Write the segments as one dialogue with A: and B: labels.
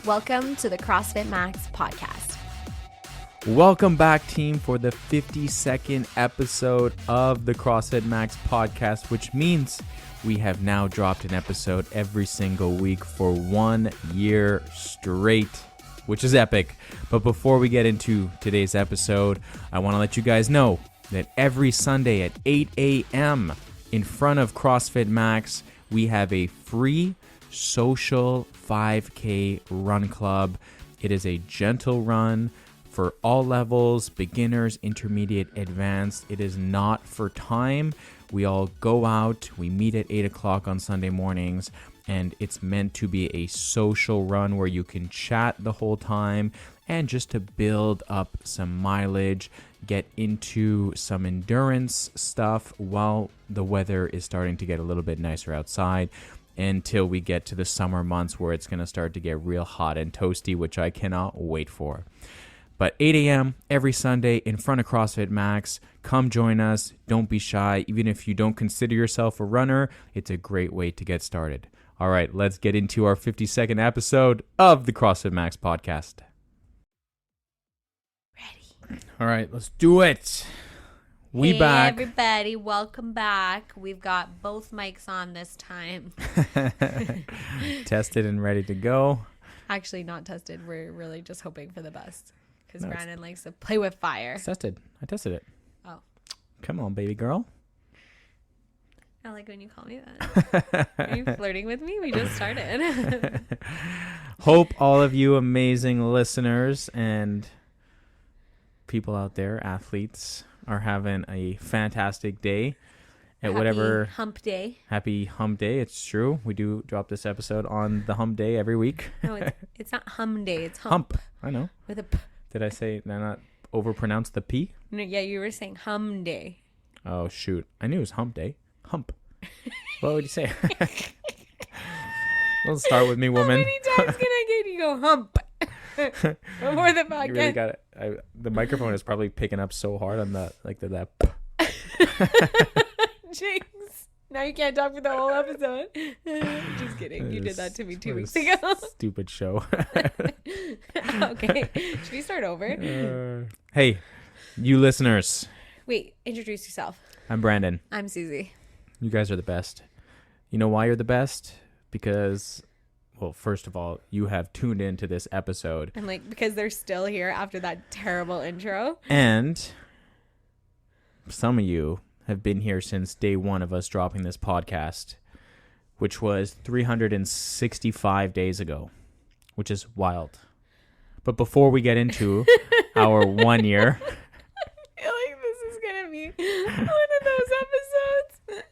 A: Welcome to the CrossFit Max podcast.
B: Welcome back, team, for the 52nd episode of the CrossFit Max podcast, which means we have now dropped an episode every single week for 1 year straight, which is epic. But before we get into today's episode, I want to let you guys know that every Sunday at 8 a.m. in front of CrossFit Max, we have a free social 5K run club. It is a gentle run for all levels, beginners, intermediate, advanced. It is not for time. We all go out, we meet at 8 o'clock on Sunday mornings, and it's meant to be a social run where you can chat the whole time and just to build up some mileage, get into some endurance stuff while the weather is starting to get a little bit nicer outside, until we get to the summer months where it's going to start to get real hot and toasty, which I cannot wait for. But 8 a.m. every Sunday in front of CrossFit Max. Come join us. Don't be shy. Even if you don't consider yourself a runner, it's a great way to get started. All right, let's get into our 52nd episode of the CrossFit Max podcast.
A: Ready.
B: All right, let's do it. We back.
A: Hey everybody, welcome back. We've got both mics on this time.
B: Tested and ready to go.
A: Actually, not tested. We're really just hoping for the best because Brandon likes to play with fire.
B: It's tested. I tested it.
A: Oh.
B: Come on, baby girl.
A: I like when you call me that. Are you flirting with me? We just started.
B: Hope all of you amazing listeners and people out there, athletes, are having a fantastic day at whatever
A: hump day.
B: Happy hump day. It's true. We do drop this episode on the hump day every week.
A: No, it's not hum day. It's hump.
B: I know.
A: With a p.
B: Did I not overpronounce the P?
A: No, yeah, you were saying hum day.
B: Oh, shoot. I knew it was hump day. Hump. What would you say? Don't start with me, woman.
A: How many times can I get you go hump? Before the podcast.
B: You really got it. The microphone is probably picking up so hard on that
A: Jinx. Now you can't talk for the whole episode. Just kidding. You did that to me 2 weeks ago.
B: Stupid show.
A: Okay. Should we start over?
B: Hey, you listeners.
A: Wait, introduce yourself.
B: I'm Brandon.
A: I'm Susie.
B: You guys are the best. You know why you're the best? Because, well, first of all, you have tuned into this episode.
A: And because they're still here after that terrible intro.
B: And some of you have been here since day one of us dropping this podcast, which was 365 days ago, which is wild. But before we get into our 1 year...
A: I feel like this is going to be one of those episodes.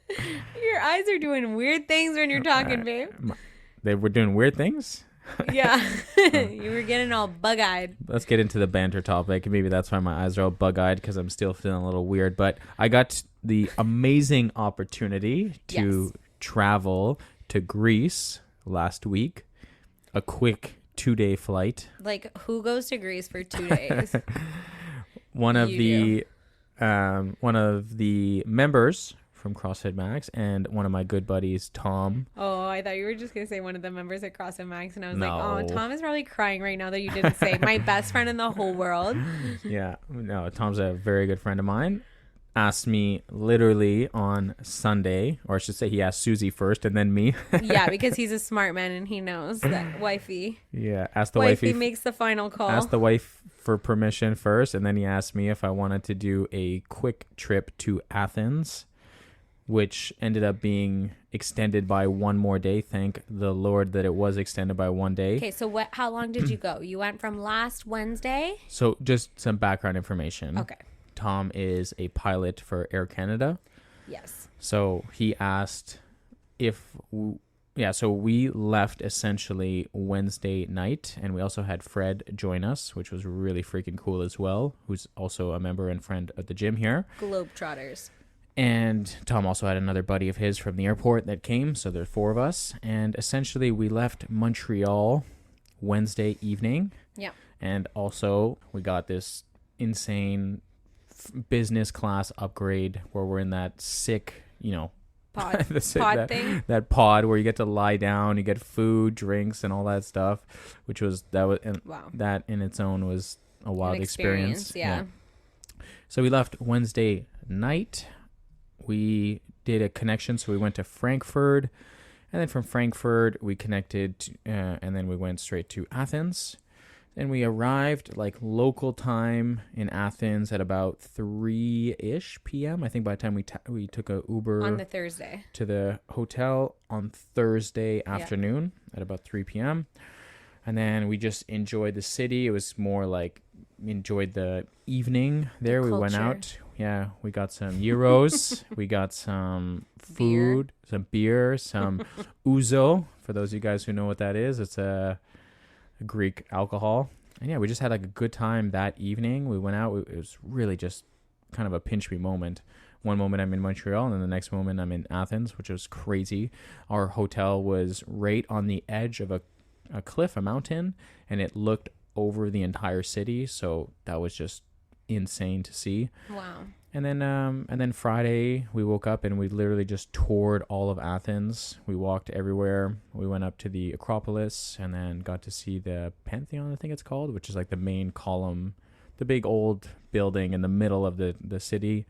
A: Your eyes are doing weird things when you're talking, babe.
B: They were doing weird things?
A: Yeah. You were getting all bug-eyed.
B: Let's get into the banter topic. Maybe that's why my eyes are all bug-eyed, because I'm still feeling a little weird. But I got the amazing opportunity to travel to Greece last week. A quick 2-day flight.
A: Who goes to Greece for 2 days?
B: One of the members from CrossFit Max and one of my good buddies, Tom.
A: Oh, I thought you were just going to say one of the members at CrossFit Max. And I was like, oh, Tom is probably crying right now that you didn't say my best friend in the whole world.
B: Yeah. No, Tom's a very good friend of mine. Asked me literally on Sunday, or I should say he asked Susie first and then me.
A: Yeah, because he's a smart man and he knows that wifey.
B: Yeah. Asked the
A: wifey makes the final call.
B: Asked the wife for permission first, and then he asked me if I wanted to do a quick trip to Athens, which ended up being extended by one more day. Thank the Lord that it was extended by 1 day.
A: Okay, so how long did you go? You went from last Wednesday?
B: So just some background information.
A: Okay.
B: Tom is a pilot for Air Canada.
A: Yes.
B: So he asked so we left essentially Wednesday night, and we also had Fred join us, which was really freaking cool as well, who's also a member and friend of the gym here.
A: Globetrotters.
B: And Tom also had another buddy of his from the airport that came, so there's 4 of us. And essentially we left Montreal Wednesday evening.
A: Yeah.
B: And also we got this insane business class upgrade where we're in that sick,
A: pod
B: that,
A: thing.
B: that pod where you get to lie down, you get food, drinks, and all that stuff,
A: Wow.
B: that in its own was a wild
A: An
B: experience.
A: Yeah.
B: So we left Wednesday night. We did a connection, so we went to Frankfurt, and then from Frankfurt we connected, and then we went straight to Athens. And we arrived like local time in Athens at about 3-ish p.m. I think by the time we took a Uber
A: On the Thursday
B: to the hotel on Thursday afternoon at about 3 p.m. And then we just enjoyed the city. It was more like we enjoyed the evening there. We went out. Yeah, we got some euros. We got some food, some beer, some ouzo. For those of you guys who know what that is, it's a Greek alcohol. And yeah, we just had like a good time that evening. We went out. It was really just kind of a pinch me moment. One moment I'm in Montreal, and then the next moment I'm in Athens, which was crazy. Our hotel was right on the edge of a cliff, a mountain, and it looked over the entire city. So that was just insane to see.
A: Wow.
B: And then Friday we woke up and we literally just toured all of Athens. We walked everywhere. We went up to the Acropolis and then got to see the Pantheon, I think it's called, which is like the main column, the big old building in the middle of the city.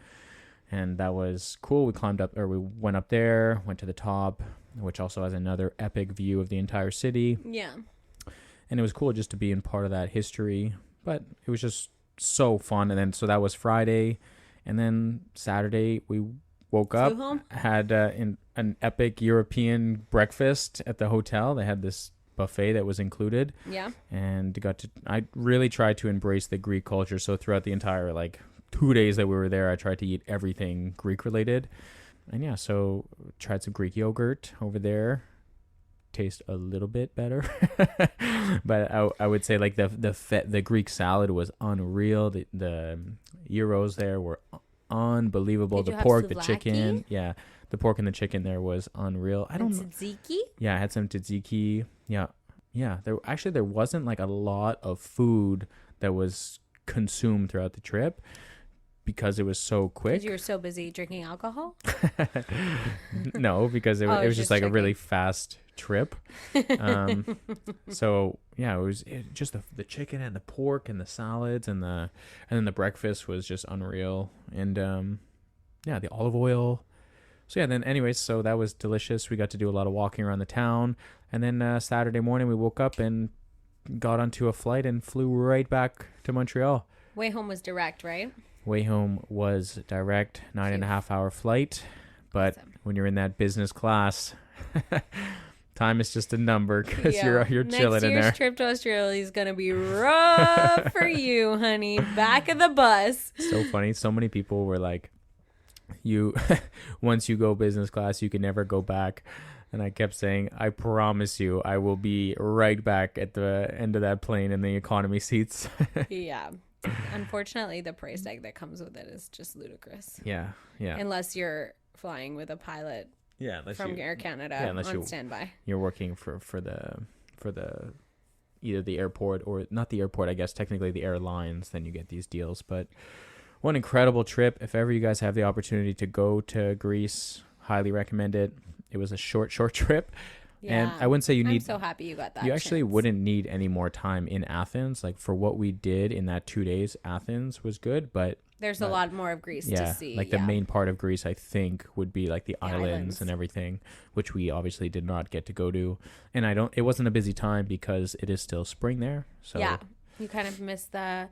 B: And that was cool. We went up there, went to the top, which also has another epic view of the entire city.
A: Yeah.
B: And it was cool just to be in part of that history, but it was just so fun. And then so that was Friday. And then Saturday, we woke up, had an epic European breakfast at the hotel. They had this buffet that was included.
A: Yeah.
B: And I really tried to embrace the Greek culture. So throughout the entire 2 days that we were there, I tried to eat everything Greek related. And yeah, so tried some Greek yogurt over there. Taste a little bit better. But I would say the Greek salad was unreal. The gyros there were unbelievable.
A: Did
B: the
A: you
B: pork,
A: have
B: the
A: souvlaki?
B: chicken, the pork and the chicken there was unreal.
A: Tzatziki?
B: Yeah, I had some tzatziki. Yeah. There wasn't a lot of food that was consumed throughout the trip because it was so quick.
A: Because you were so busy drinking alcohol?
B: No, because it was just a really fast trip. So yeah, it was just the chicken and the pork and the salads and then the breakfast was just unreal. And the olive oil. So yeah, then anyways, so that was delicious. We got to do a lot of walking around the town. And then Saturday morning we woke up and got onto a flight and flew right back to Montreal.
A: Way home was direct, right?
B: Way home was direct, 9.5 hour flight. But
A: awesome.
B: When you're in that business class, time is just a number because you're chilling in there.
A: Next year's trip to Australia is going to be rough for you, honey. Back of the bus.
B: So funny. So many people were like, once you go business class, you can never go back. And I kept saying, I promise you, I will be right back at the end of that plane in the economy seats.
A: Yeah. Unfortunately, the price tag that comes with it is just ludicrous.
B: Yeah.
A: Unless you're flying with a pilot from Air Canada on standby. You're
B: working for the either the airport or not the airport, I guess technically the airlines, then you get these deals. But one incredible trip. If ever you guys have the opportunity to go to Greece, highly recommend it. It was a short trip. Yeah. And I wouldn't say you need...
A: I'm so happy you got that.
B: You actually wouldn't need any more time in Athens. For what we did in that 2 days, Athens was good, but...
A: There's a lot more of Greece to see.
B: The main part of Greece, I think, would be the islands and everything, which we obviously did not get to go to. And it wasn't a busy time because it is still spring there. So
A: yeah, you kind of missed the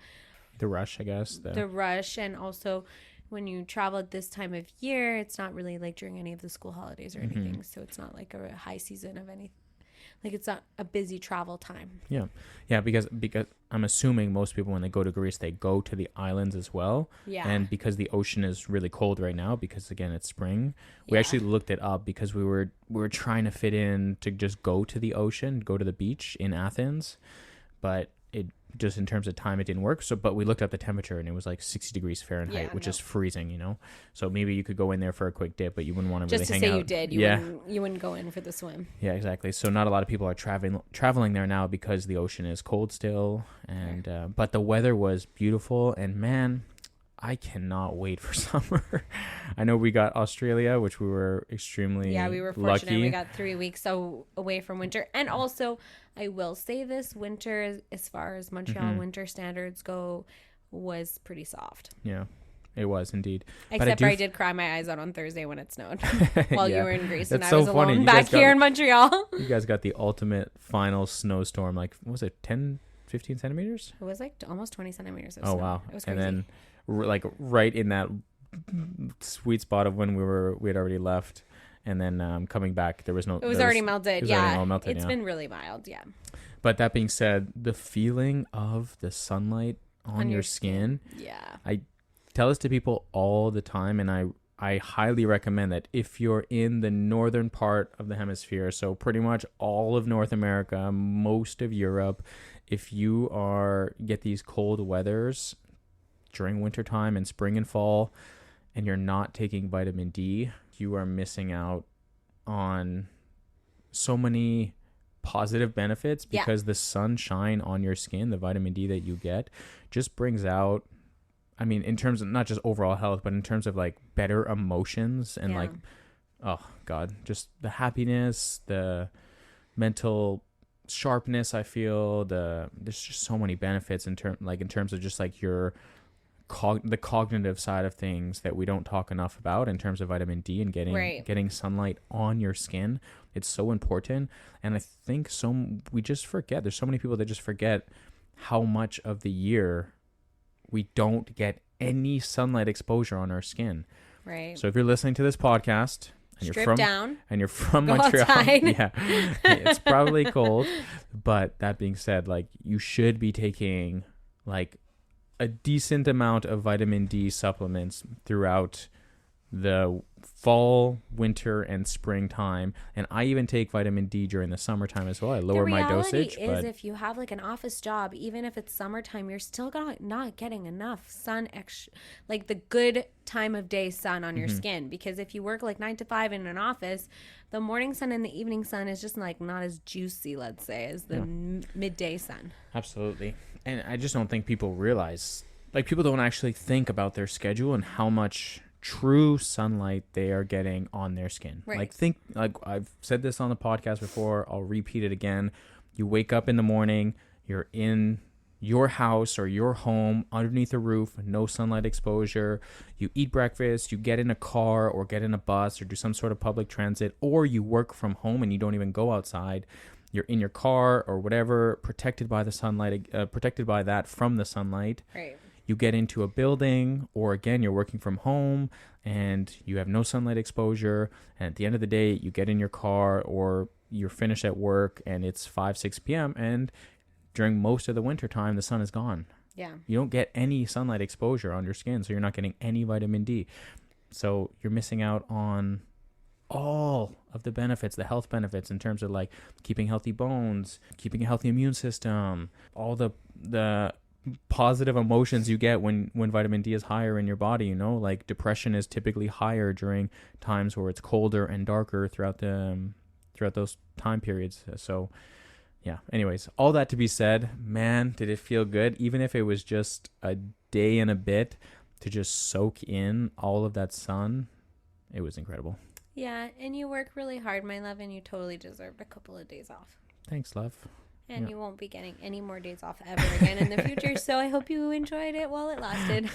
B: rush, I guess.
A: The rush, and also... when you travel at this time of year, it's not really during any of the school holidays or anything. So it's not a high season of anything. It's not a busy travel time. Yeah, because I'm assuming most people when they go to Greece, they go to the islands as well. Yeah. And because the ocean is really cold right now, because again it's spring, we actually looked it up because we were trying to fit in to just go to the ocean, go to the beach in Athens, but it just in terms of time it didn't work. But we looked up the temperature and it was 60 degrees Fahrenheit, which is freezing, so maybe you could go in there for a quick dip, but you wouldn't want to really hang out. Just to say you did, you wouldn't go in for the swim.
B: Yeah, exactly. So not a lot of people are traveling there now because the ocean is cold still, and but the weather was beautiful. And man, I cannot wait for summer. I know we got Australia, which we were extremely
A: we were fortunate.
B: lucky.
A: We got 3 weeks away from winter. And also, I will say this winter, as far as Montreal winter standards go, was pretty soft.
B: Yeah, it was indeed.
A: Except I did cry my eyes out on Thursday when it snowed while you were in Greece.
B: That's
A: and
B: so
A: I was
B: funny.
A: alone back here in Montreal.
B: You guys got the ultimate final snowstorm. Like, what was it, 10, 15 centimeters?
A: It was like almost 20 centimeters of
B: snow.
A: Wow. It was crazy.
B: And then like right in that sweet spot of when we had already left, and then coming back, there was no.
A: It was already melted. It's been really mild. Yeah.
B: But that being said, the feeling of the sunlight on your skin.
A: Yeah.
B: I tell this to people all the time, and I highly recommend that if you're in the northern part of the hemisphere, so pretty much all of North America, most of Europe, if you get these cold weathers during wintertime and spring and fall, and you're not taking vitamin D, you are missing out on so many positive benefits because the sunshine on your skin, the vitamin D that you get, just brings out, I mean, in terms of not just overall health, but in terms of like better emotions and like, oh God, just the happiness, the mental sharpness. I feel there's just so many benefits in terms of just like your the cognitive side of things that we don't talk enough about in terms of vitamin D and getting sunlight on your skin. It's so important. And I think we just forget. There's so many people that just forget how much of the year we don't get any sunlight exposure on our skin.
A: Right.
B: So if you're listening to this podcast and you're from Montreal,
A: outside.
B: It's probably cold. But that being said, like, you should be taking like a decent amount of vitamin D supplements throughout the fall, winter, and springtime. And I even take vitamin D during the summertime as well. I lower my dosage.
A: The reality is, if you have like an office job, even if it's summertime, you're still not getting enough sun, like the good time of day sun on your skin. Because if you work like 9 to 5 in an office, the morning sun and the evening sun is just like not as juicy, let's say, as the midday sun.
B: Absolutely. And I just don't think people realize, like, people don't actually think about their schedule and how much true sunlight they are getting on their skin. Right. Like I've said this on the podcast before, I'll repeat it again. You wake up in the morning, you're in your house or your home underneath a roof, no sunlight exposure. You eat breakfast, you get in a car or get in a bus or do some sort of public transit, or you work from home and you don't even go outside. You're in your car or whatever, protected by the sunlight, protected by that from the sunlight.
A: Right.
B: You get into a building, or again, you're working from home and you have no sunlight exposure. And at the end of the day, you get in your car or you're finished at work and it's 5, 6 p.m. And during most of the winter time, the sun is gone.
A: Yeah.
B: You don't get any sunlight exposure on your skin, so you're not getting any vitamin D. So you're missing out on all of the benefits, the health benefits in terms of like keeping healthy bones, keeping a healthy immune system, all the positive emotions you get when vitamin D is higher in your body. You know, like depression is typically higher during times where it's colder and darker throughout those time periods. So yeah, anyways, all that to be said, man, did it feel good, even if it was just a day and a bit, to just soak in all of that sun. It was incredible.
A: Yeah, and you work really hard, my love, and you totally deserved a couple of days off.
B: Thanks, love.
A: And you won't be getting any more days off ever again in the future, so I hope you enjoyed it while it lasted.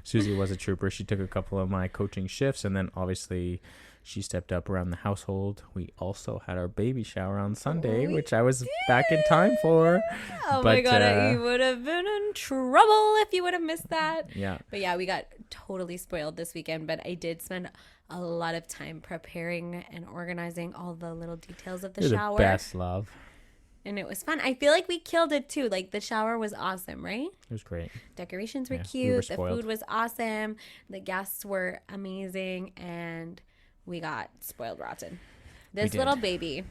B: Susie was a trooper. She took a couple of my coaching shifts, and then obviously she stepped up around the household. We also had our baby shower on Sunday, which I was back in time for.
A: Oh my God, you would have been in trouble if you would have missed that.
B: Yeah.
A: But yeah, we got totally spoiled this weekend, but I did spend a lot of time preparing and organizing all the little details of the shower.
B: The best, love.
A: And it was fun. I feel like we killed it too. Like, the shower was awesome, right?
B: It was great.
A: Decorations were cute. The food was awesome. The guests were amazing. And we got spoiled rotten. This little baby,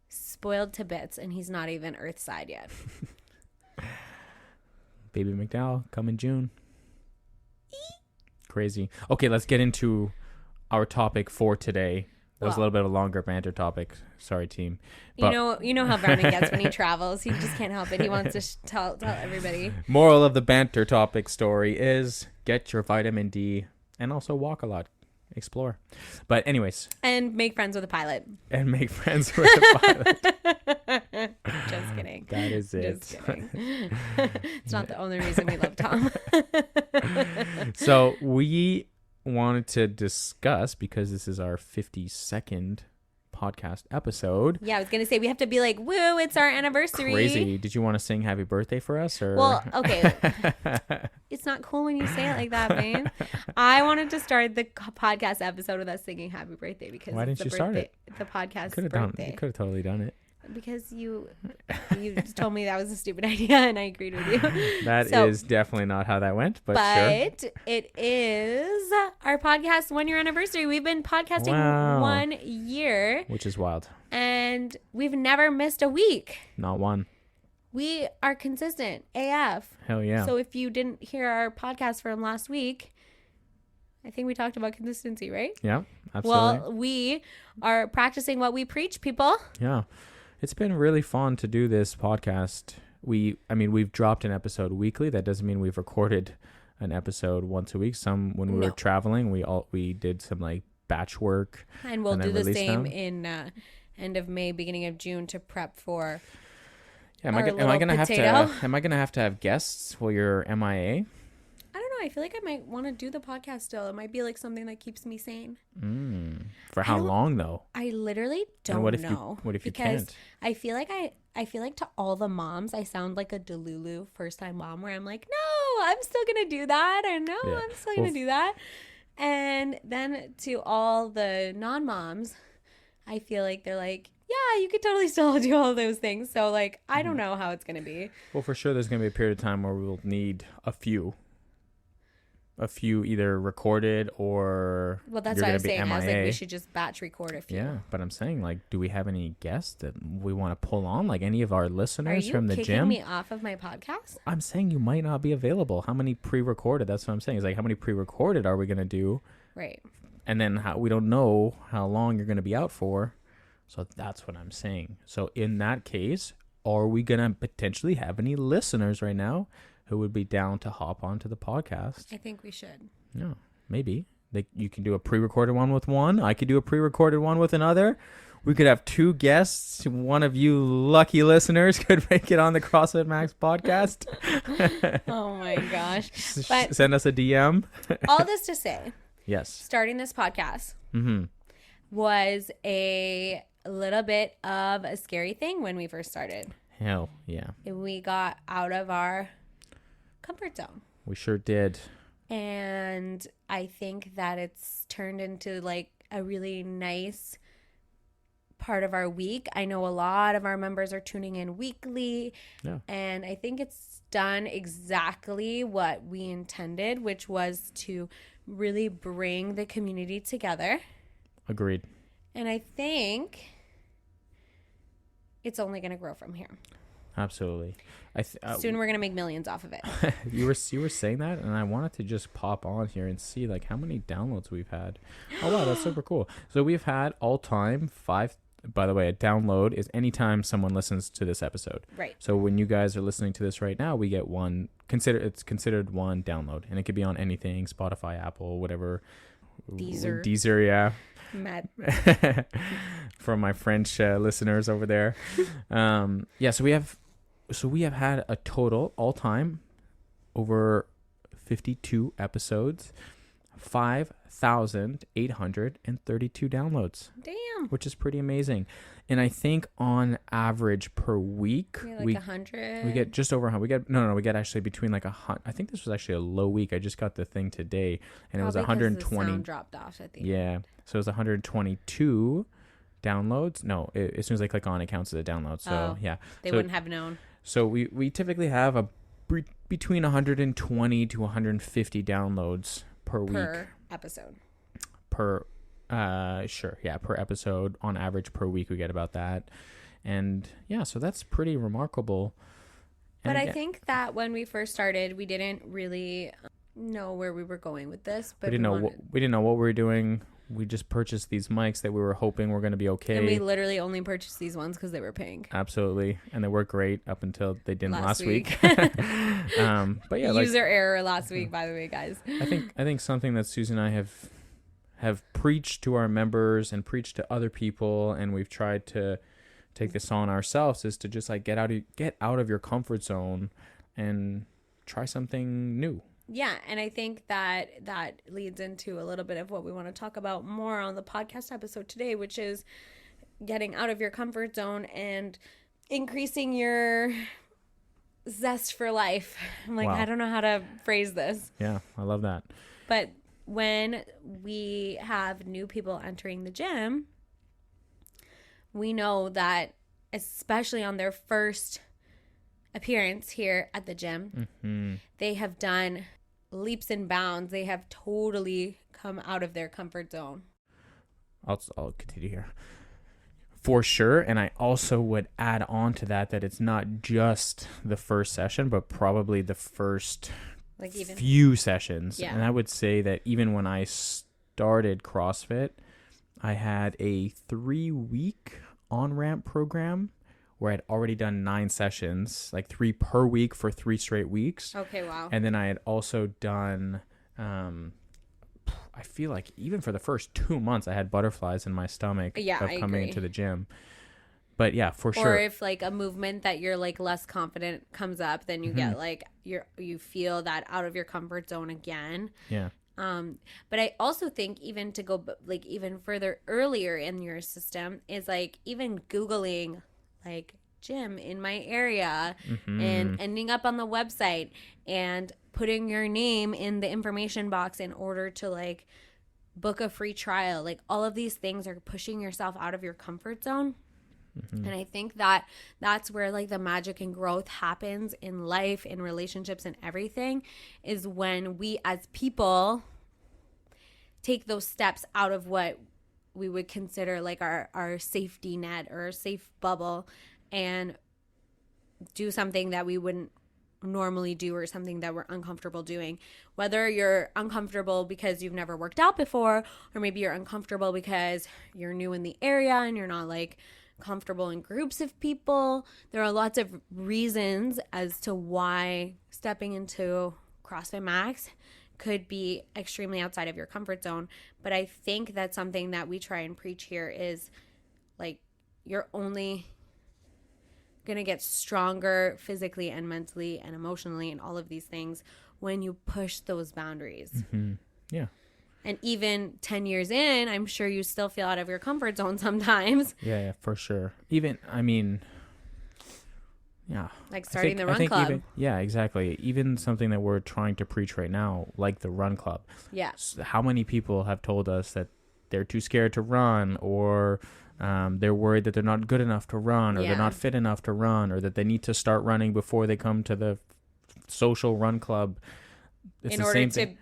A: spoiled to bits, and he's not even Earthside yet.
B: Baby McDowell, come in June. Crazy. Okay, let's get into our topic for today. That was a little bit of a longer banter topic. Sorry, team.
A: But you know how Brandon gets when he travels. He just can't help it. He wants to tell everybody.
B: Moral of the banter topic story is get your vitamin D and also walk a lot. Explore. But anyways.
A: And make friends with a pilot.
B: And make friends with a
A: pilot. Just kidding.
B: That is it.
A: Just kidding. It's not the only reason we love Tom.
B: So we wanted to discuss, because this is our 52nd podcast episode.
A: Yeah, I was gonna say we have to be like, woo, it's our anniversary.
B: Crazy. Did you want to sing happy birthday for us? Or
A: well, okay. It's not cool when you say it like that, man. I wanted to start the podcast episode with us singing happy birthday because
B: why didn't you start it?
A: The podcast
B: birthday. You could have totally done it.
A: Because you just told me that was a stupid idea and I agreed with you.
B: That is definitely not how that went, but sure.
A: It is our podcast 1 year anniversary. We've been podcasting 1 year.
B: Which is wild.
A: And we've never missed a week.
B: Not one.
A: We are consistent AF.
B: Hell yeah.
A: So if you didn't hear our podcast from last week, I think we talked about consistency, right?
B: Yeah, absolutely.
A: Well, we are practicing what we preach, people.
B: Yeah. It's been really fun to do this podcast. We've dropped an episode weekly. That doesn't mean we've recorded an episode once a week. When we were traveling, we did some like batch work.
A: And we'll do the same in end of May, beginning of June to prep for
B: am I gonna have to have guests while you're MIA?
A: I don't know. I feel like I might want to do the podcast still. It might be like something that keeps me sane.
B: For how long though?
A: I literally don't know.
B: What if you can't?
A: I feel like to all the moms, I sound like a Delulu first time mom where I'm like, no, I'm still going to do that. Or no, I'm still going to do that. And then to all the non-moms, I feel like they're like, yeah, you could totally still do all those things. So like, I don't know how it's going to be.
B: Well, for sure, there's going to be a period of time where we'll need a few either recorded or
A: that's what I was saying. I was like, we should just batch record a few.
B: Yeah, but I'm saying, like, do we have any guests that we want to pull on? Like any of our listeners from the gym? Are you
A: kicking me off of my podcast?
B: I'm saying you might not be available. How many pre-recorded? That's what I'm saying. Is like, how many pre-recorded are we going to do?
A: Right.
B: And then we don't know how long you're going to be out for. So that's what I'm saying. So in that case, are we going to potentially have any listeners right now who would be down to hop onto the podcast?
A: I think we should.
B: Yeah, maybe. You can do a pre-recorded one with one. I could do a pre-recorded one with another. We could have two guests. One of you lucky listeners could make it on the CrossFit Max podcast.
A: Oh my gosh.
B: But send us a DM.
A: All this to say,
B: yes,
A: starting this podcast was a little bit of a scary thing when we first started.
B: Hell yeah.
A: We got out of our comfort zone.
B: We sure did.
A: And I think that it's turned into like a really nice part of our week. I know a lot of our members are tuning in weekly. Yeah. And I think it's done exactly what we intended, which was to really bring the community together.
B: Agreed.
A: And I think it's only going to grow from here.
B: Absolutely.
A: Soon we're going to make millions off of it.
B: You were saying that, and I wanted to just pop on here and see like how many downloads we've had. Oh, wow, that's super cool. So we've had all time 5. By the way, a download is anytime someone listens to this episode.
A: Right.
B: So when you guys are listening to this right now, we get one. It's considered one download, and it could be on anything: Spotify, Apple, whatever. Deezer, yeah.
A: Matt.
B: From my French listeners over there. Yeah, so we have had a total all time over 52 episodes, 5,832 downloads.
A: Damn.
B: Which is pretty amazing. And I think on average per week,
A: we 100.
B: We get just over 100. We get actually between like 100. I think this was actually a low week. I just got the thing today, and it was 120.
A: The sound dropped off at the end.
B: Yeah, so it was 122 downloads. No, as soon as I click on, it counts as a download. So yeah,
A: they wouldn't have known.
B: So we typically have between 120 to 150 downloads per week.
A: Episode.
B: Per episode on average per week we get about that. And yeah, so that's pretty remarkable.
A: But I think that when we first started, we didn't really know where we were going with this, but
B: we didn't know what we were doing. we just purchased these mics that we were hoping were going to be okay.
A: And we literally only purchased these ones because they were pink.
B: Absolutely. And they worked great up until they didn't last week. But yeah,
A: user error last week, by the way, guys.
B: I think something that Susan and I have preached to our members and preached to other people, and we've tried to take this on ourselves, is to just like get out of your comfort zone and try something new.
A: Yeah, and I think that leads into a little bit of what we want to talk about more on the podcast episode today, which is getting out of your comfort zone and increasing your zest for life. I'm like, wow. I don't know how to phrase this.
B: Yeah, I love that.
A: But when we have new people entering the gym, we know that, especially on their first appearance here at the gym, they have done leaps and bounds. They have totally come out of their comfort zone.
B: I'll continue here. For sure. And I also would add on to that it's not just the first session, but probably the first few sessions. Yeah. And I would say that even when I started CrossFit, I had a 3-week on-ramp program where I'd already done 9 sessions, like 3 per week for 3 straight weeks.
A: Okay, wow.
B: And then I had also done, I feel like even for the first 2 months, I had butterflies in my stomach of coming into the gym. But yeah, for sure.
A: Or if like a movement that you're like less confident comes up, then you get like, you feel that out of your comfort zone again.
B: Yeah.
A: But I also think even to go like even further earlier in your system is like even Googling like gym in my area and ending up on the website and putting your name in the information box in order to like book a free trial. Like all of these things are pushing yourself out of your comfort zone. And I think that that's where like the magic and growth happens in life, in relationships and everything, is when we as people take those steps out of what we would consider like our safety net or a safe bubble and do something that we wouldn't normally do or something that we're uncomfortable doing. Whether you're uncomfortable because you've never worked out before, or maybe you're uncomfortable because you're new in the area and you're not like comfortable in groups of people. There are lots of reasons as to why stepping into CrossFit Max could be extremely outside of your comfort zone. But I think that's something that we try and preach here is like you're only going to get stronger physically and mentally and emotionally and all of these things when you push those boundaries.
B: Yeah.
A: And even 10 years in, I'm sure you still feel out of your comfort zone sometimes.
B: Yeah, for sure. Even, I mean, yeah.
A: Like starting the run club.
B: Even, yeah, exactly. Even something that we're trying to preach right now, like the run club.
A: Yeah.
B: So how many people have told us that they're too scared to run, or they're worried that they're not good enough to run, or they're not fit enough to run, or that they need to start running before they come to the social run club. It's
A: in order to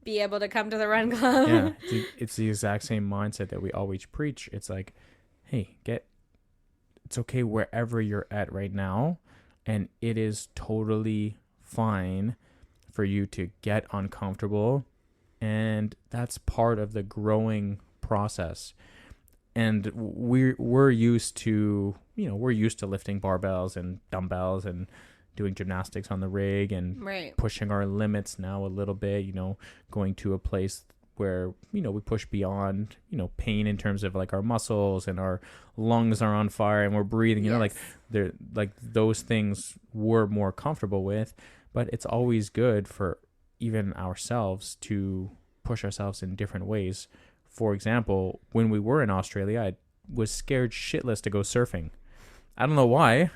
A: be able to come to the run club.
B: Yeah, it's the exact same mindset that we always preach. It's like, hey, it's okay wherever you're at right now, and it is totally fine for you to get uncomfortable, and that's part of the growing process. And we're used to, lifting barbells and dumbbells and doing gymnastics on the rig and pushing our limits now a little bit, going to a place where, we push beyond, pain in terms of like our muscles and our lungs are on fire and we're breathing, like those things we're more comfortable with. But it's always good for even ourselves to push ourselves in different ways. For example, when we were in Australia, I was scared shitless to go surfing. I don't know why.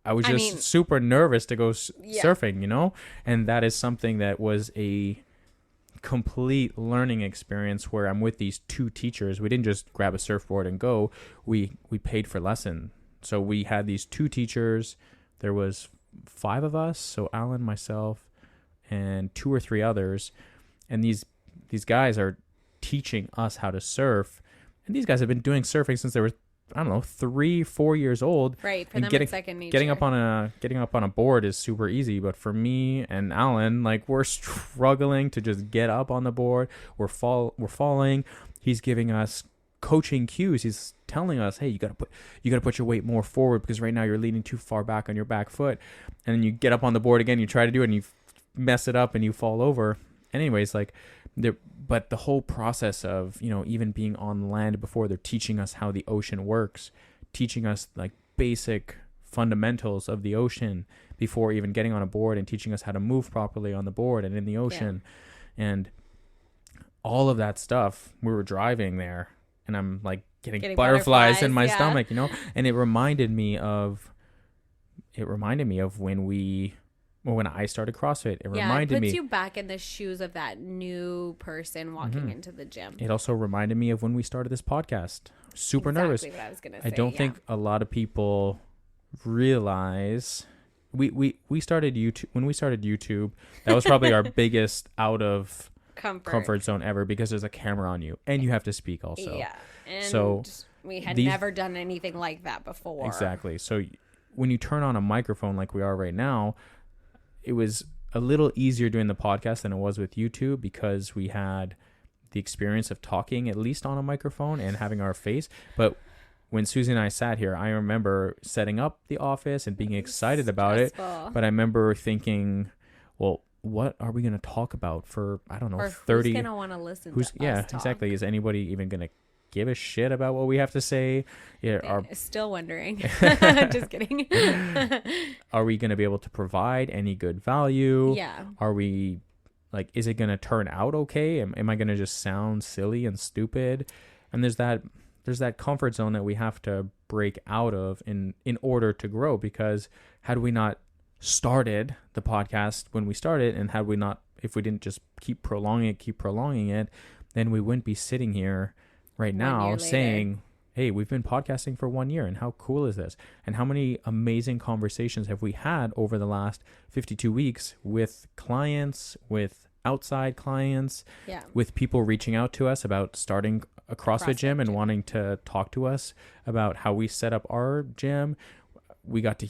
B: I was just super nervous to go surfing, and that is something that was a complete learning experience where I'm with these 2 teachers. We didn't just grab a surfboard and go. We paid for lesson. So we had these 2 teachers. There was 5 of us, so Alan, myself, and 2 or 3 others. And these guys are teaching us how to surf. And these guys have been doing surfing since they were, 3-4 years old.
A: Right. For them, it's second nature.
B: Getting up on a board is super easy. But for me and Alan, like, we're struggling to just get up on the board. We're falling. he's giving us coaching cues. He's telling us, hey, you got to put your weight more forward because right now you're leaning too far back on your back foot. And then you get up on the board again, you try to do it and you mess it up and you fall over. Anyways, like but the whole process of, even being on land before, they're teaching us how the ocean works, teaching us like basic fundamentals of the ocean before even getting on a board, and teaching us how to move properly on the board and in the ocean. Yeah. And all of that stuff, we were driving there and I'm like getting butterflies in my stomach, and it reminded me of when I started CrossFit. It reminded me.
A: It puts you back in the shoes of that new person walking into the gym.
B: It also reminded me of when we started this podcast. Super nervous.
A: Exactly what I was going to say.
B: I don't think a lot of people realize we started YouTube. When we started YouTube, that was probably our biggest out of comfort zone ever, because there's a camera on you and you have to speak also.
A: Yeah. And we had never done anything like that before.
B: Exactly. So when you turn on a microphone like we are right now, it was a little easier doing the podcast than it was with YouTube, because we had the experience of talking at least on a microphone and having our face. But when Susie and I sat here, I remember setting up the office and being excited about it. But I remember thinking, well, what are we going to talk about for, I don't know, 30?
A: Who's going to want to listen to us talk?
B: Exactly. Is anybody even going to give a shit about what we have to say? Yeah,
A: still wondering. Just kidding.
B: Are we going to be able to provide any good value?
A: Yeah.
B: Are we, like, is it going to turn out okay? Am I going to just sound silly and stupid? And there's that comfort zone that we have to break out of in order to grow, because had we not started the podcast when we started, and if we didn't just keep prolonging it, then we wouldn't be sitting here right now saying, hey, we've been podcasting for 1 year, and how cool is this? And how many amazing conversations have we had over the last 52 weeks with clients, with outside clients, with people reaching out to us about starting a CrossFit gym and wanting to talk to us about how we set up our gym. We got to,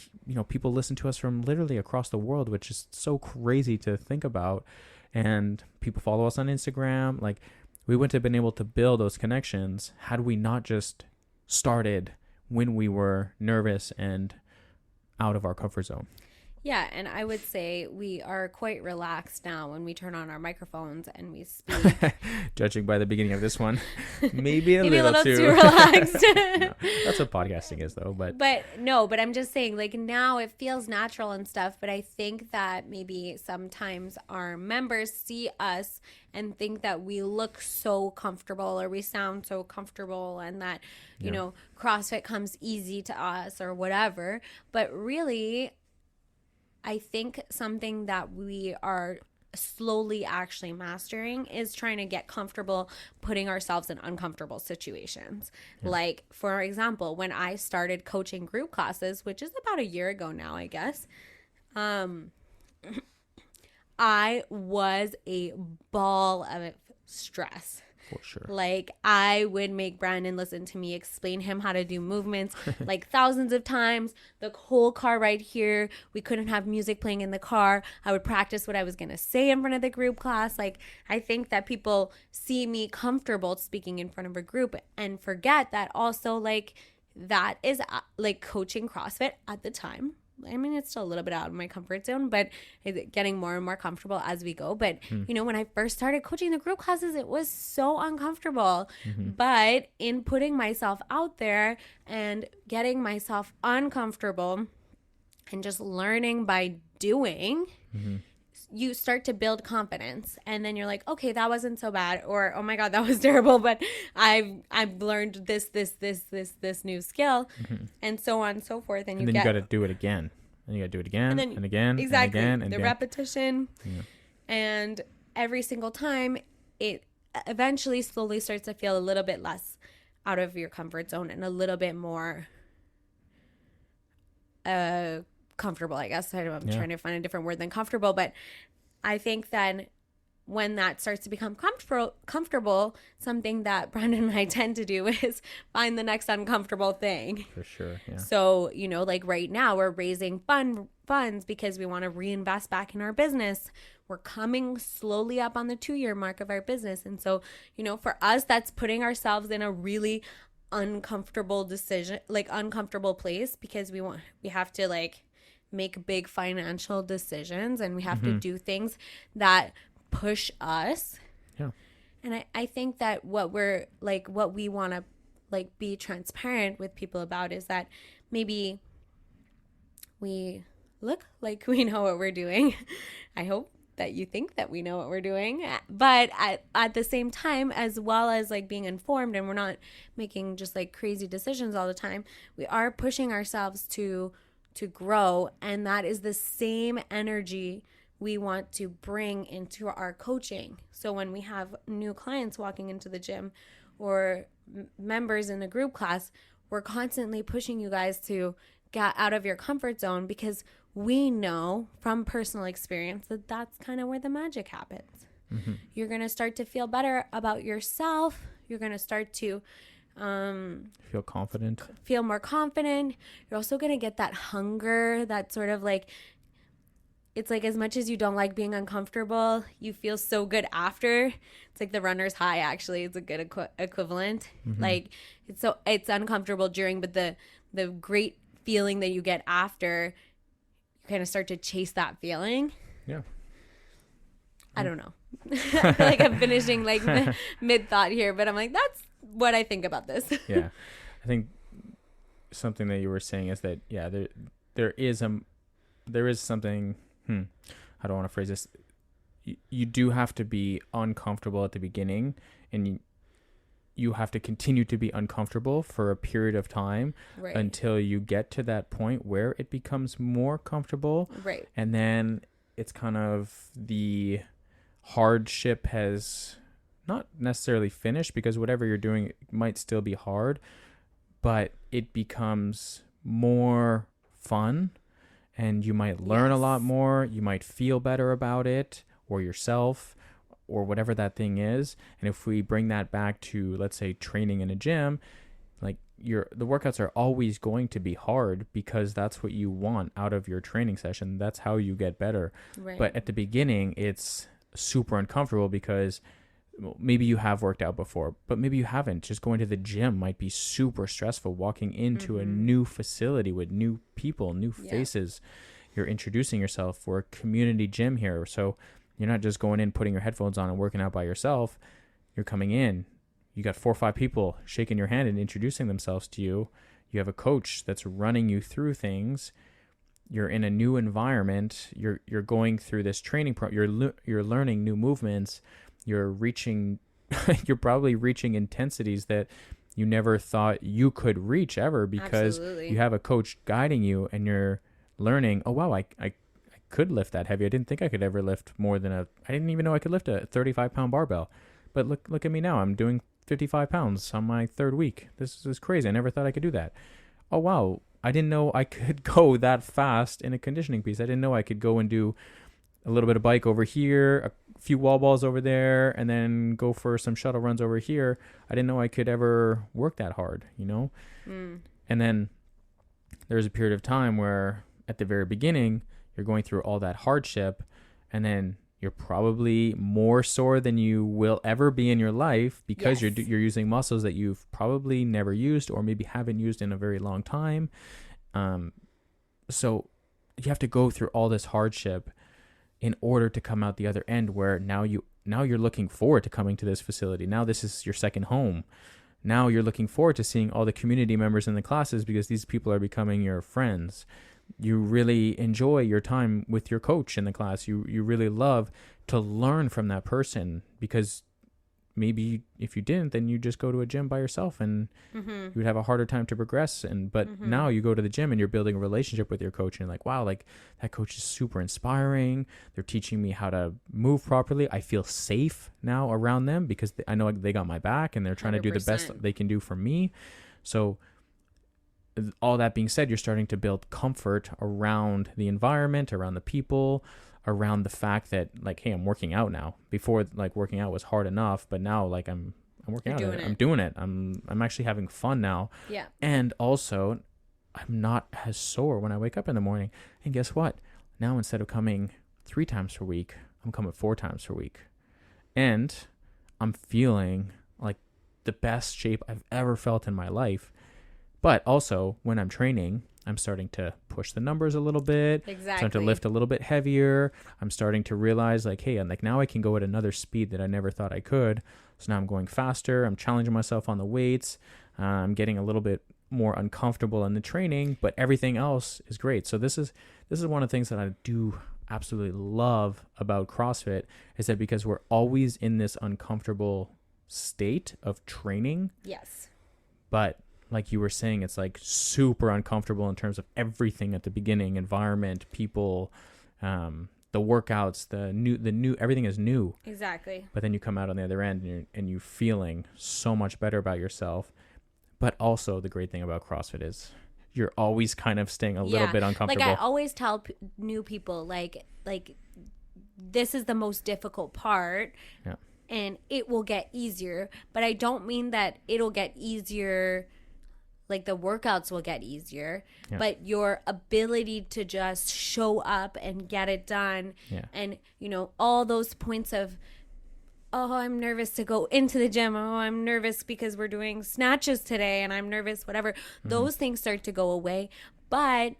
B: people listen to us from literally across the world, which is so crazy to think about. And people follow us on Instagram. Like, we wouldn't have been able to build those connections had we not just started when we were nervous and out of our comfort zone.
A: Yeah, and I would say we are quite relaxed now when we turn on our microphones and we speak.
B: Judging by the beginning of this one, maybe a little too
A: relaxed.
B: No, that's what podcasting is, though. But
A: I'm just saying, like, now it feels natural and stuff, but I think that maybe sometimes our members see us and think that we look so comfortable or we sound so comfortable, and that, you know, CrossFit comes easy to us or whatever. But really, I think something that we are slowly actually mastering is trying to get comfortable putting ourselves in uncomfortable situations. Like, for example, when I started coaching group classes, which is about a year ago now, I guess, I was a ball of stress.
B: For sure.
A: Like, I would make Brandon listen to me explain him how to do movements like thousands of times. The whole car ride here, we couldn't have music playing in the car. I would practice what I was going to say in front of the group class. Like, I think that people see me comfortable speaking in front of a group and forget that also, like, that is like coaching CrossFit at the time. I mean, it's still a little bit out of my comfort zone, but it's getting more and more comfortable as we go. But, you know, when I first started coaching the group classes, it was so uncomfortable. But in putting myself out there and getting myself uncomfortable and just learning by doing, you start to build confidence. And then you're like, okay, that wasn't so bad. Or, oh my God, that was terrible. But I've learned this new skill, and so on and so forth. And
B: then you got to do it again. And you got to do it again and again.
A: Exactly.
B: And again.
A: The repetition. Yeah. And every single time, it eventually slowly starts to feel a little bit less out of your comfort zone and a little bit more comfortable, I guess. I'm trying to find a different word than comfortable, but I think that when that starts to become comfortable, something that Brandon and I tend to do is find the next uncomfortable thing.
B: For sure, yeah.
A: So, you know, like right now we're raising funds because we want to reinvest back in our business. We're coming slowly up on the 2-year mark of our business. And so, you know, for us, that's putting ourselves in a really uncomfortable uncomfortable place, because we have to like make big financial decisions, and we have to do things that push us.
B: Yeah.
A: And I think that what we want to like be transparent with people about is that maybe we look like we know what we're doing. I hope that you think that we know what we're doing, but at the same time, as well as like being informed, and we're not making just like crazy decisions all the time, we are pushing ourselves to grow. And that is the same energy we want to bring into our coaching. So when we have new clients walking into the gym or members in a group class, we're constantly pushing you guys to get out of your comfort zone, because we know from personal experience that that's kind of where the magic happens. You're going to start to feel better about yourself. You're going to start to feel more confident. You're also going to get that hunger, that sort of like, it's like as much as you don't like being uncomfortable, you feel so good after. It's like the runner's high, actually. It's a good equivalent. Like it's uncomfortable during, but the great feeling that you get after, you kind of start to chase that feeling.
B: Yeah.
A: I don't know. I feel like I'm finishing like mid-thought here, but I'm like, that's what I think about this.
B: Yeah. I think something that you were saying is that, yeah, there is something, I don't want to phrase this. You do have to be uncomfortable at the beginning, and you have to continue to be uncomfortable for a period of time, right, until you get to that point where it becomes more comfortable.
A: Right.
B: And then it's kind of the hardship has not necessarily finished, because whatever you're doing might still be hard, but it becomes more fun, and you might learn a lot more. You might feel better about it, or yourself, or whatever that thing is. And if we bring that back to, let's say, training in a gym, like the workouts are always going to be hard, because that's what you want out of your training session. That's how you get better. Right. But at the beginning, it's super uncomfortable, because maybe you have worked out before, but maybe you haven't. Just going to the gym might be super stressful. Walking into a new facility with new people, new faces. You're introducing yourself. We're a community gym here. So you're not just going in, putting your headphones on and working out by yourself. You're coming in. You got 4 or 5 people shaking your hand and introducing themselves to you. You have a coach that's running you through things. You're in a new environment. You're going through this training you're learning new movements. You're probably reaching intensities that you never thought you could reach ever, because you have a coach guiding you, and you're learning, oh wow, I could lift that heavy. I didn't think I could ever lift more than I didn't even know I could lift a 35-pound barbell. But look at me now. I'm doing 55 pounds on my 3rd week. This is crazy. I never thought I could do that. Oh wow, I didn't know I could go that fast in a conditioning piece. I didn't know I could go and do a little bit of bike over here, a few wall balls over there, and then go for some shuttle runs over here. I didn't know I could ever work that hard, you know? And then there's a period of time where at the very beginning, you're going through all that hardship, and then you're probably more sore than you will ever be in your life, because you're using muscles that you've probably never used, or maybe haven't used in a very long time. So you have to go through all this hardship in order to come out the other end, where now you're looking forward to coming to this facility. Now this is your second home. Now you're looking forward to seeing all the community members in the classes, because these people are becoming your friends. You really enjoy your time with your coach in the class. You really love to learn from that person, because maybe if you didn't, then you just go to a gym by yourself, and you would have a harder time to progress. But now you go to the gym and you're building a relationship with your coach, and you're like, wow, like that coach is super inspiring. They're teaching me how to move properly. I feel safe now around them, because I know they got my back, and they're trying 100%. To do the best they can do for me. So all that being said, you're starting to build comfort around the environment, around the people, around the fact that, like, hey, I'm working out now. Before, like, working out was hard enough, but now, like, I'm working out. I'm doing it. I'm actually having fun now.
A: Yeah.
B: And also, I'm not as sore when I wake up in the morning. And guess what? Now instead of coming 3 times per week, I'm coming 4 times per week. And I'm feeling like the best shape I've ever felt in my life. But also when I'm training, I'm starting to push the numbers a little bit.
A: Exactly.
B: Starting to lift a little bit heavier. I'm starting to realize like, hey, like now I can go at another speed that I never thought I could. So now I'm going faster. I'm challenging myself on the weights. I'm getting a little bit more uncomfortable in the training, but everything else is great. So this is one of the things that I do absolutely love about CrossFit, is that because we're always in this uncomfortable state of training.
A: Yes.
B: But like you were saying, it's like super uncomfortable in terms of everything at the beginning, environment, people, the workouts, the new, everything is new.
A: Exactly.
B: But then you come out on the other end and you're feeling so much better about yourself. But also the great thing about CrossFit is you're always kind of staying a little bit uncomfortable.
A: Like I always tell new people, like this is the most difficult part.
B: Yeah.
A: And it will get easier. But I don't mean that it'll get easier, like the workouts will get easier. Yeah. But your ability to just show up and get it done.
B: Yeah.
A: And, all those points of, oh, I'm nervous to go into the gym. Oh, I'm nervous because we're doing snatches today and I'm nervous, whatever. Mm-hmm. Those things start to go away. But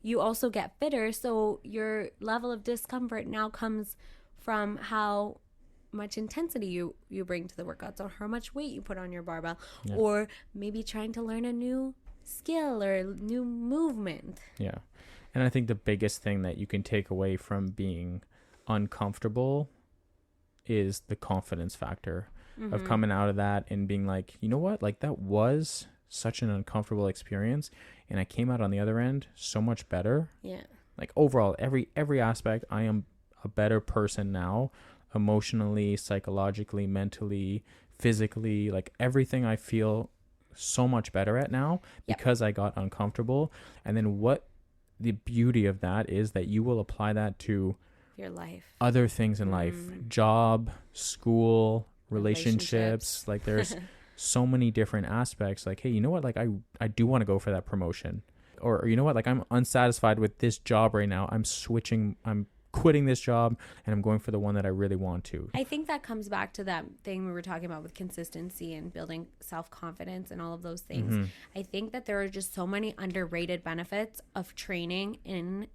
A: you also get fitter. So your level of discomfort now comes from how much intensity you bring to the workouts, or how much weight you put on your barbell, or maybe trying to learn a new skill or new movement.
B: Yeah. And I think the biggest thing that you can take away from being uncomfortable is the confidence factor of coming out of that and being like, you know what, like that was such an uncomfortable experience and I came out on the other end so much better.
A: Yeah.
B: Like overall, every aspect, I am a better person now, emotionally, psychologically, mentally, physically, like everything I feel so much better at now because I got uncomfortable. And then what the beauty of that is that you will apply that to
A: your life,
B: other things in life, job, school, relationships. Like there's so many different aspects. Like, hey, you know what? Like I do want to go for that promotion, or you know what? Like I'm unsatisfied with this job right now. I'm quitting this job and I'm going for the one that I really want to.
A: I think that comes back to that thing we were talking about with consistency and building self-confidence and all of those things. Mm-hmm. I think that there are just so many underrated benefits of training in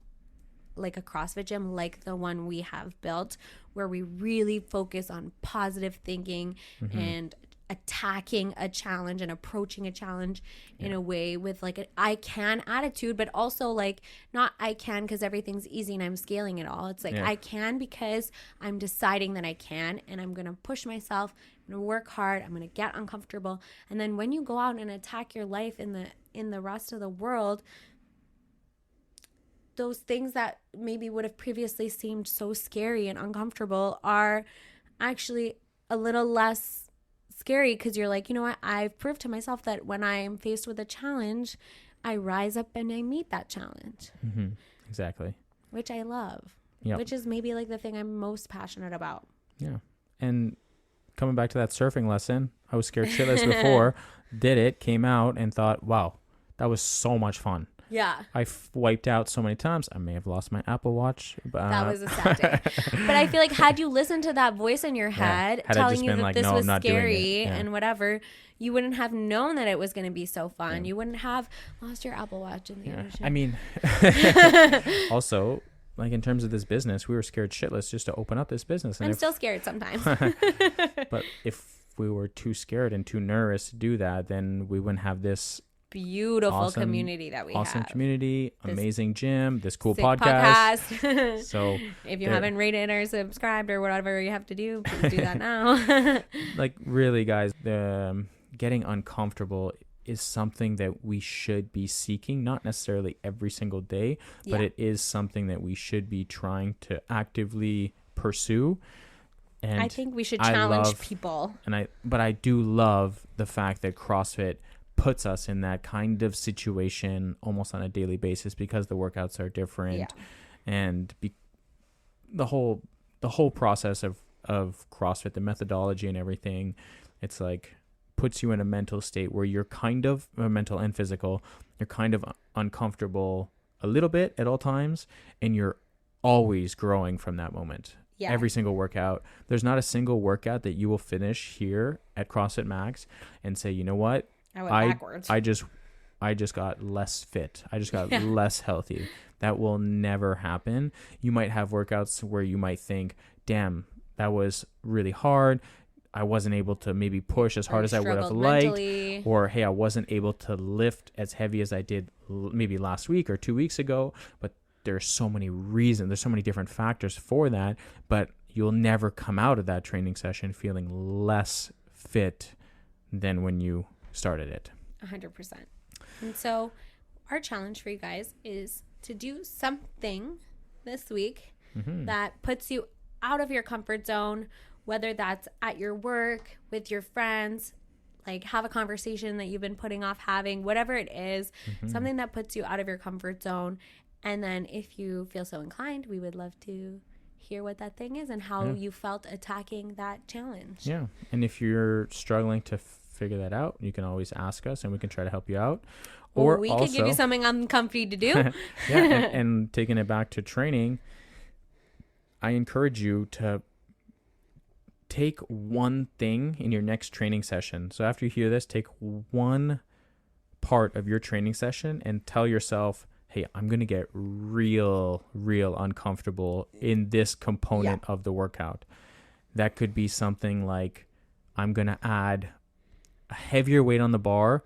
A: like a CrossFit gym like the one we have built, where we really focus on positive thinking and attacking a challenge and approaching a challenge in a way with like an I can attitude, but also like not I can because everything's easy and I'm scaling it all. It's like I can because I'm deciding that I can, and I'm going to push myself, I'm going to work hard, I'm going to get uncomfortable. And then when you go out and attack your life in the rest of the world, those things that maybe would have previously seemed so scary and uncomfortable are actually a little less scary, because you're like, you know what, I've proved to myself that when I'm faced with a challenge, I rise up and I meet that challenge.
B: Mm-hmm. Exactly.
A: Which I love. Yep. Which is maybe like the thing I'm most passionate about.
B: Yeah. And coming back to that surfing lesson, I was scared shitless before, did it, came out and thought, wow, that was so much fun.
A: Yeah.
B: I wiped out so many times. I may have lost my Apple Watch.
A: That was a sad day. But I feel like had you listened to that voice in your head telling you that like, this was scary and whatever, you wouldn't have known that it was going to be so fun. You wouldn't have lost your Apple Watch in the ocean.
B: I mean, also, like in terms of this business, we were scared shitless just to open up this business. And
A: I'm still scared sometimes.
B: But if we were too scared and too nervous to do that, then we wouldn't have this
A: beautiful community that we have.
B: Awesome community, amazing gym, this cool podcast. So
A: if you haven't rated or subscribed or whatever you have to do, please do that now.
B: Like really, guys, getting uncomfortable is something that we should be seeking, not necessarily every single day, but it is something that we should be trying to actively pursue. And
A: I think we should challenge people.
B: But I do love the fact that CrossFit puts us in that kind of situation almost on a daily basis, because the workouts are different and the whole process of CrossFit, the methodology and everything, it's like puts you in a mental state where you're kind of mental and physical, you're kind of uncomfortable a little bit at all times, and you're always growing from that moment. Yeah. Every single workout. There's not a single workout that you will finish here at CrossFit Max and say, you know what?
A: I went backwards.
B: I just got less fit. I just got less healthy. That will never happen. You might have workouts where you might think, damn, that was really hard. I wasn't able to maybe push as hard as I would have liked. Mentally. Or, hey, I wasn't able to lift as heavy as I did maybe last week or 2 weeks ago. But there's so many reasons. There's so many different factors for that. But you'll never come out of that training session feeling less fit than when you started it.
A: 100%. And so our challenge for you guys is to do something this week that puts you out of your comfort zone, whether that's at your work, with your friends, like have a conversation that you've been putting off having, whatever it is, something that puts you out of your comfort zone. And then if you feel so inclined, we would love to hear what that thing is and how you felt attacking that challenge.
B: Yeah. And if you're struggling to figure that out, you can always ask us and we can try to help you out.
A: Or we could give you something uncomfy to do.
B: and taking it back to training, I encourage you to take one thing in your next training session. So after you hear this, take one part of your training session and tell yourself, hey, I'm going to get real uncomfortable in this component of the workout. That could be something like, I'm going to add a heavier weight on the bar.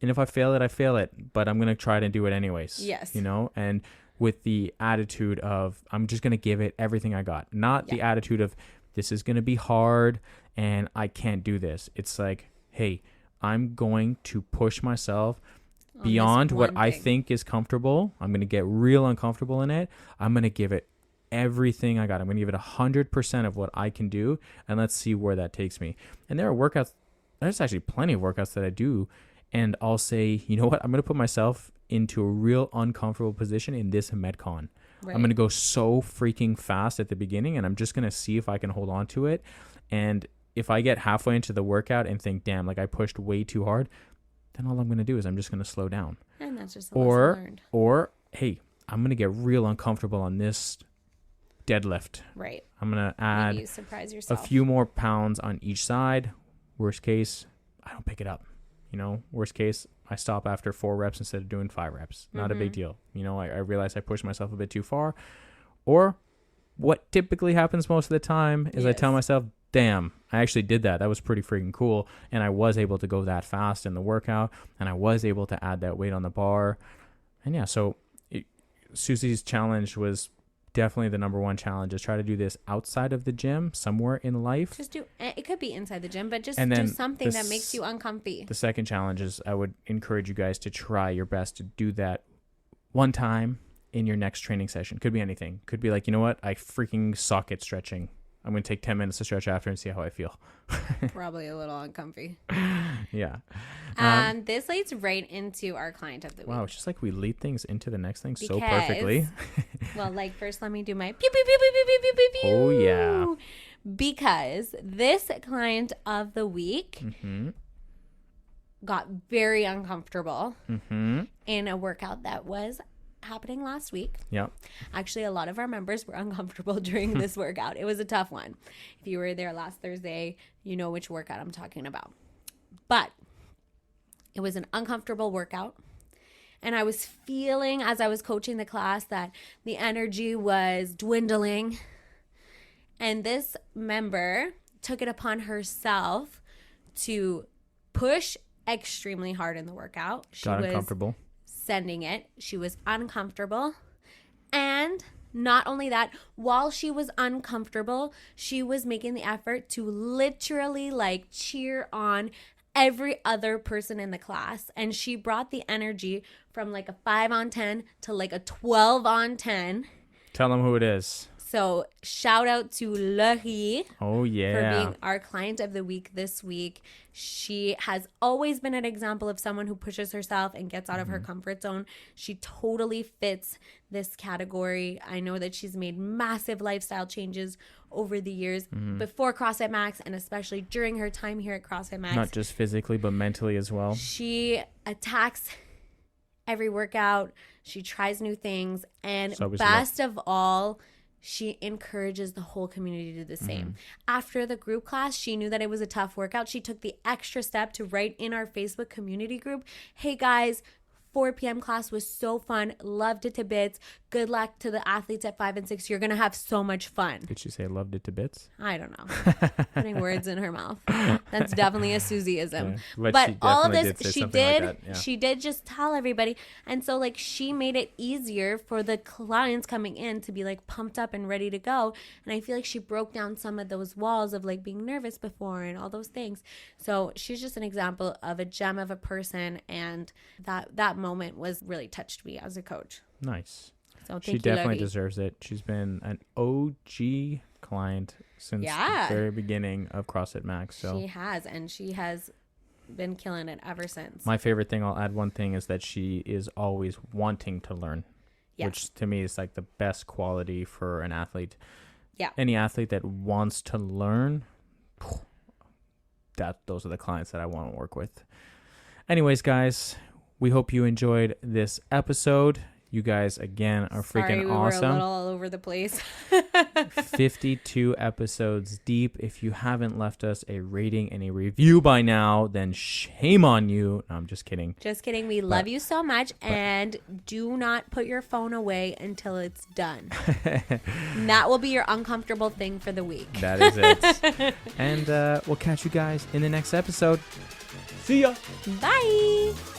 B: And if I fail it, I fail it. But I'm going to try to do it anyways.
A: Yes.
B: You know, and with the attitude of, I'm just going to give it everything I got. Not the attitude of, this is going to be hard and I can't do this. It's like, hey, I'm going to push myself beyond what I think is comfortable. I'm going to get real uncomfortable in it. I'm going to give it everything I got. I'm going to give it 100% of what I can do. And let's see where that takes me. And there are workouts. There's actually plenty of workouts that I do. And I'll say, you know what? I'm going to put myself into a real uncomfortable position in this Metcon. Right. I'm going to go so freaking fast at the beginning, and I'm just going to see if I can hold on to it. And if I get halfway into the workout and think, damn, like I pushed way too hard, then all I'm going to do is I'm just going to slow down.
A: And that's just a lesson learned.
B: Or, hey, I'm going to get real uncomfortable on this deadlift.
A: Right.
B: I'm going to add
A: Maybe you surprise yourself.
B: a few more pounds on each side. Worst case, I don't pick it up. You know, worst case, I stop after 4 reps instead of doing 5 reps. Not a big deal. You know, I realize I pushed myself a bit too far. Or what typically happens most of the time is I tell myself, damn, I actually did that. That was pretty freaking cool. And I was able to go that fast in the workout. And I was able to add that weight on the bar. And yeah, so Susie's challenge was definitely the number one challenge, is try to do this outside of the gym, somewhere in life.
A: Just do it. Could be inside the gym, but just do something that makes you uncomfy.
B: The second challenge is, I would encourage you guys to try your best to do that one time in your next training session. Could be anything. Could be like, you know what? I freaking suck at stretching. I'm going to take 10 minutes to stretch after and see how I feel.
A: Probably a little uncomfy.
B: Yeah.
A: This leads right into our client of the week.
B: Wow, it's just like we lead things into the next thing so perfectly.
A: Well, like first let me do my pew, pew, pew, pew, pew, pew, pew, pew.
B: Oh, yeah.
A: Because this client of the week got very uncomfortable in a workout that was happening last week.
B: Yep.
A: Actually, a lot of our members were uncomfortable during this workout. It was a tough one. If you were there last Thursday, you know which workout I'm talking about. But it was an uncomfortable workout. And I was feeling, as I was coaching the class, that the energy was dwindling. And this member took it upon herself to push extremely hard in the workout. She
B: got uncomfortable.
A: Sending it. She was uncomfortable. And not only that, while she was uncomfortable, she was making the effort to literally like cheer on every other person in the class. And she brought the energy from like a 5 on 10 to like a 12 on 10.
B: Tell them who it is.
A: So shout out to Laurie.
B: Oh, yeah.
A: For being our client of the week this week. She has always been an example of someone who pushes herself and gets out of her comfort zone. She totally fits this category. I know that she's made massive lifestyle changes over the years before CrossFit Max, and especially during her time here at CrossFit Max.
B: Not just physically, but mentally as well.
A: She attacks every workout. She tries new things. And
B: So
A: best of all, she encourages the whole community to do the same. After the group class, she knew that it was a tough workout. She took the extra step to write in our Facebook community group, hey guys, 4 p.m. class was so fun. Loved it to bits. Good luck to the athletes at 5 and 6. You're going to have so much fun.
B: Did she say loved it to bits?
A: I don't know. Putting words in her mouth. That's definitely a Susieism.
B: Yeah.
A: But all of this,
B: she did.
A: She did just tell everybody. And so like she made it easier for the clients coming in to be like pumped up and ready to go. And I feel like she broke down some of those walls of like being nervous before and all those things. So she's just an example of a gem of a person. And that moment was really touched me as a coach.
B: Nice.
A: So
B: she definitely deserves it. She's been an OG client since the very beginning of CrossFit Max. So
A: she has, and she has been killing it ever since.
B: My favorite thing, I'll add one thing, is that she is always wanting to learn, which to me is like the best quality for an athlete. Yeah. Any athlete that wants to learn, those are the clients that I want to work with. Anyways, guys, we hope you enjoyed this episode. You guys, again, are freaking awesome.
A: We're a little all over the place.
B: 52 episodes deep. If you haven't left us a rating and a review by now, then shame on you. No, I'm just kidding.
A: Just kidding. We love you so much. And do not put your phone away until it's done. And that will be your uncomfortable thing for the week.
B: That is it. And we'll catch you guys in the next episode. See ya.
A: Bye.